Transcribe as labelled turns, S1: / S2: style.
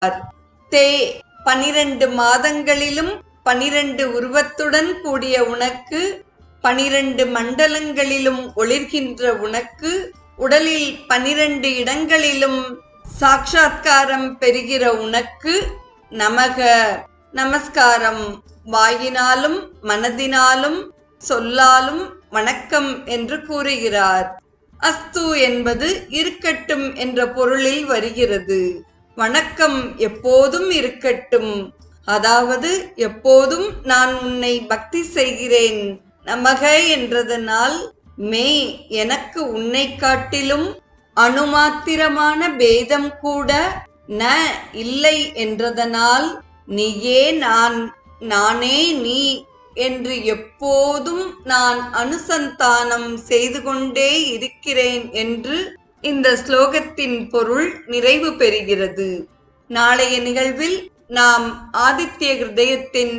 S1: தே 12 மாதங்களிலும் 12 உருவத்துடன் கூடிய உனக்கு, 12 மண்டலங்களிலும் ஒளிர்கின்ற உனக்கு, உடலில் 12 இடங்களிலும் சாட்சாத்காரம் பெறுகிற உனக்கு நமக நமஸ்காரம். வாயினாலும் மனதினாலும் சொல்லாலும் வணக்கம் என்று கூறுகிறார். அஸ்து என்பது இருக்கட்டும் என்ற பொருளில் வருகிறது. வணக்கம் எப்போதும் இருக்கட்டும், அதாவது எப்போதும் நான் உன்னை பக்தி செய்கிறேன். நமக என்றதனால் மே எனக்கு உன்னை காட்டிலும் அணுமாத்திரமான பேதம் கூட ந இல்லை என்றதனால் நீயே நான், நானே நீ என்று எப்போதும் நான் அனுசந்தானம் செய்து கொண்டே இருக்கிறேன் என்று இந்த ஸ்லோகத்தின் பொருள் நிறைவு பெறுகிறது. நாளைய நிகழ்வில் நாம் ஆதித்ய ஹிருதயத்தின்